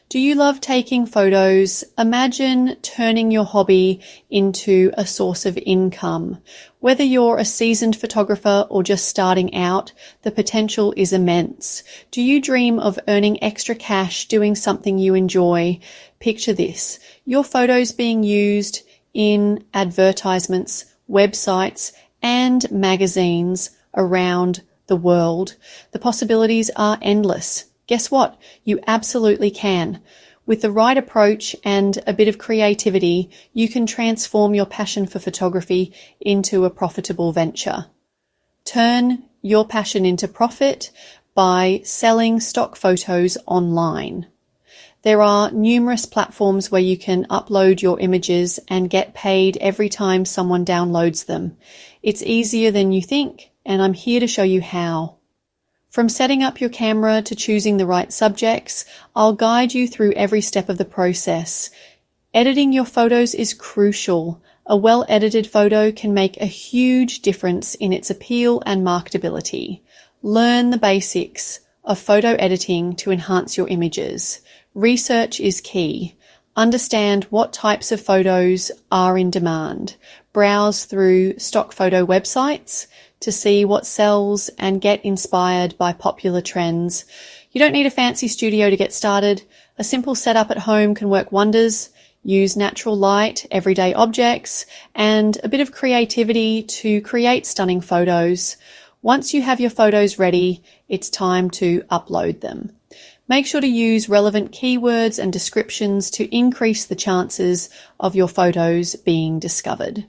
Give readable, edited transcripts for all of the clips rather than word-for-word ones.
Do you love taking photos? Imagine turning your hobby into a source of income. Whether you're a seasoned photographer or just starting out, the potential is immense. Do you dream of earning extra cash doing something you enjoy? Picture this: your photos being used in advertisements, websites, and magazines around the world. The possibilities are endless. Guess what? You absolutely can. With the right approach and a bit of creativity, you can transform your passion for photography into a profitable venture. Turn your passion into profit by selling stock photos online. There are numerous platforms where you can upload your images and get paid every time someone downloads them. It's easier than you think, and I'm here to show you how. From setting up your camera to choosing the right subjects, I'll guide you through every step of the process. Editing your photos is crucial. A well-edited photo can make a huge difference in its appeal and marketability. Learn the basics of photo editing to enhance your images. Research is key. Understand what types of photos are in demand. Browse through stock photo websites to see what sells and get inspired by popular trends. You don't need a fancy studio to get started. A simple setup at home can work wonders. Use natural light, everyday objects, and a bit of creativity to create stunning photos. Once you have your photos ready, it's time to upload them. Make sure to use relevant keywords and descriptions to increase the chances of your photos being discovered.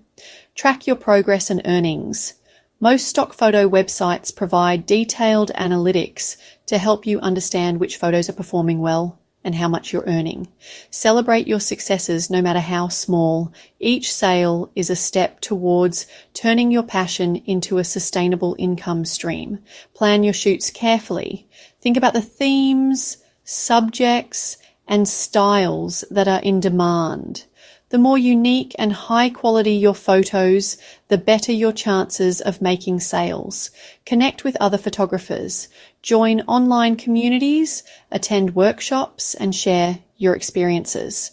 Track your progress and earnings. Most stock photo websites provide detailed analytics to help you understand which photos are performing well and how much you're earning. Celebrate your successes no matter how small. Each sale is a step towards turning your passion into a sustainable income stream. Plan your shoots carefully. Think about the themes, subjects, and styles that are in demand. The more unique and high quality your photos, the better your chances of making sales. Connect with other photographers, join online communities, attend workshops, and share your experiences.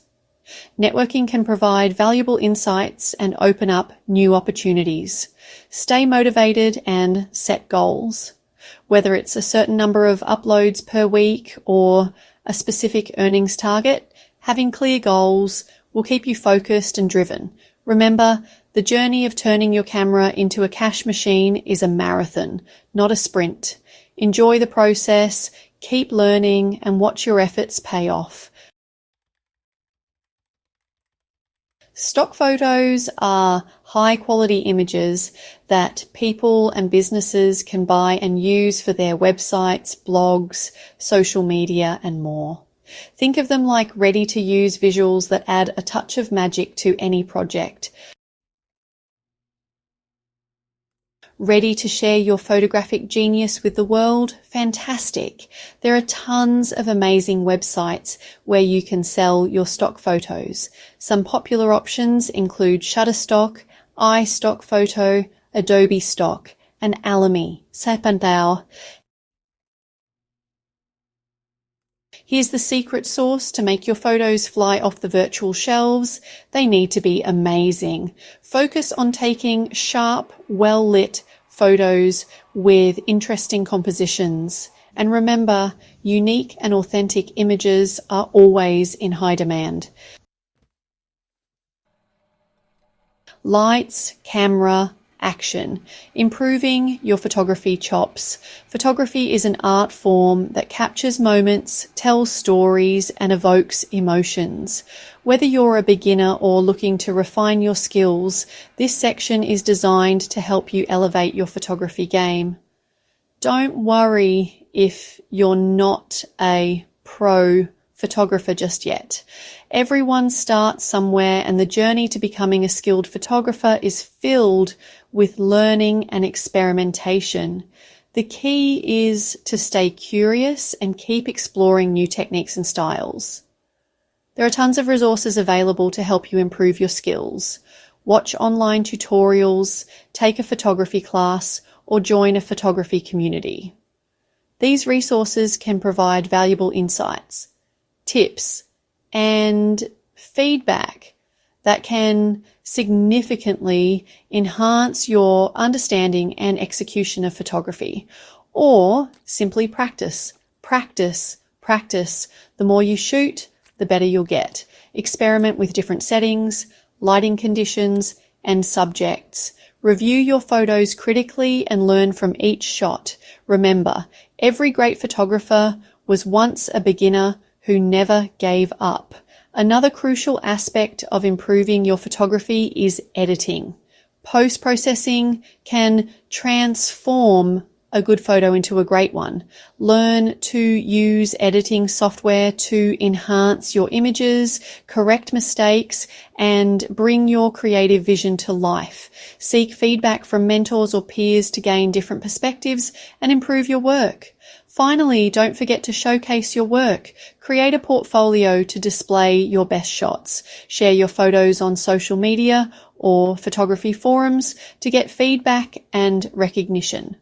Networking can provide valuable insights and open up new opportunities. Stay motivated and set goals. Whether it's a certain number of uploads per week or a specific earnings target, having clear goals will keep you focused and driven. Remember, the journey of turning your camera into a cash machine is a marathon, not a sprint. Enjoy the process, keep learning, and watch your efforts pay off. Stock photos are high-quality images that people and businesses can buy and use for their websites, blogs, social media, and more. Think of them like ready-to-use visuals that add a touch of magic to any project. Ready to share your photographic genius with the world? Fantastic! There are tons of amazing websites where you can sell your stock photos. Some popular options include Shutterstock, iStock Photo, Adobe Stock, and Alamy, Sapandao. Here's the secret sauce to make your photos fly off the virtual shelves. They need to be amazing. Focus on taking sharp, well-lit photos with interesting compositions. And remember, unique and authentic images are always in high demand. Lights, camera, action. Improving your photography chops. Photography is an art form that captures moments, tells stories, and evokes emotions. Whether you're a beginner or looking to refine your skills, this section is designed to help you elevate your photography game. Don't worry if you're not a pro photographer just yet. Everyone starts somewhere, and the journey to becoming a skilled photographer is filled with learning and experimentation. The key is to stay curious and keep exploring new techniques and styles. There are tons of resources available to help you improve your skills. Watch online tutorials, take a photography class, or join a photography community. These resources can provide valuable insights, tips, and feedback that can significantly enhance your understanding and execution of photography. Or simply practice, practice, practice. The more you shoot, the better you'll get. Experiment with different settings, lighting conditions, and subjects. Review your photos critically and learn from each shot. Remember, every great photographer was once a beginner who never gave up. Another crucial aspect of improving your photography is editing. Post-processing can transform a good photo into a great one. Learn to use editing software to enhance your images, correct mistakes, and bring your creative vision to life. Seek feedback from mentors or peers to gain different perspectives and improve your work. Finally, don't forget to showcase your work. Create a portfolio to display your best shots. Share your photos on social media or photography forums to get feedback and recognition.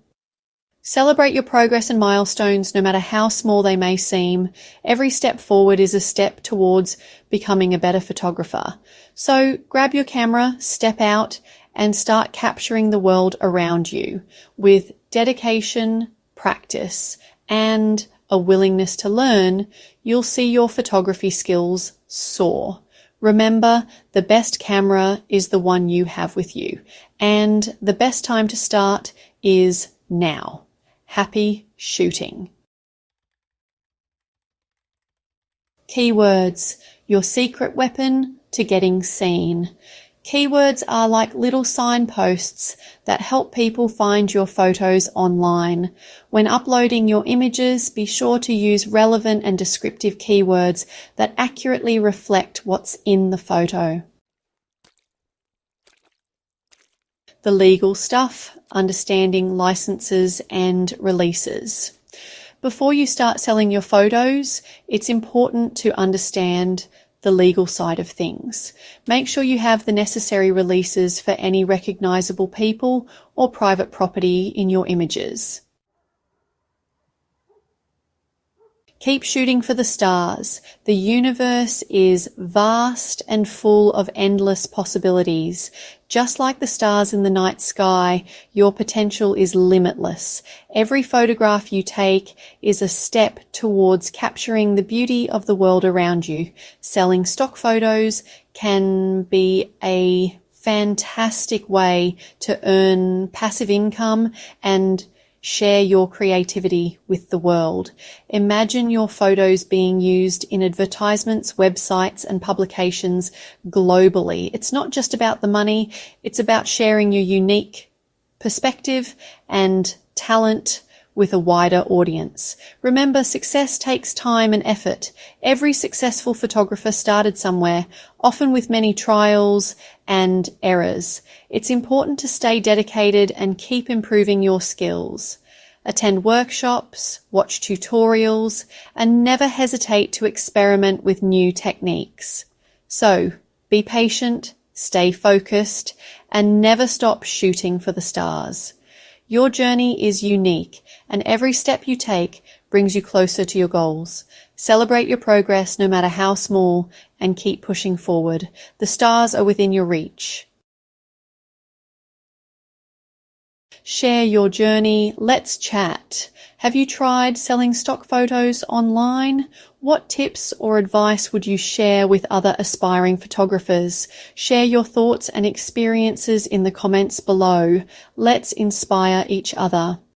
Celebrate your progress and milestones, no matter how small they may seem. Every step forward is a step towards becoming a better photographer. So grab your camera, step out, and start capturing the world around you. With dedication, practice, and a willingness to learn, you'll see your photography skills soar. Remember, the best camera is the one you have with you, and the best time to start is now. Happy shooting. Keywords, your secret weapon to getting seen. Keywords are like little signposts that help people find your photos online. When uploading your images, be sure to use relevant and descriptive keywords that accurately reflect what's in the photo. The legal stuff, understanding licenses and releases. Before you start selling your photos, it's important to understand the legal side of things. Make sure you have the necessary releases for any recognizable people or private property in your images. Keep shooting for the stars. The universe is vast and full of endless possibilities. Just like the stars in the night sky, your potential is limitless. Every photograph you take is a step towards capturing the beauty of the world around you. Selling stock photos can be a fantastic way to earn passive income and share your creativity with the world. Imagine your photos being used in advertisements, websites, and publications globally. It's not just about the money, it's about sharing your unique perspective and talent with a wider audience. Remember, success takes time and effort. Every successful photographer started somewhere, often with many trials and errors. It's important to stay dedicated and keep improving your skills. Attend workshops, watch tutorials, and never hesitate to experiment with new techniques. So, be patient, stay focused, and never stop shooting for the stars. Your journey is unique, and every step you take brings you closer to your goals. Celebrate your progress, no matter how small, and keep pushing forward. The stars are within your reach. Share your journey. Let's chat. Have you tried selling stock photos online? What tips or advice would you share with other aspiring photographers? Share your thoughts and experiences in the comments below. Let's inspire each other.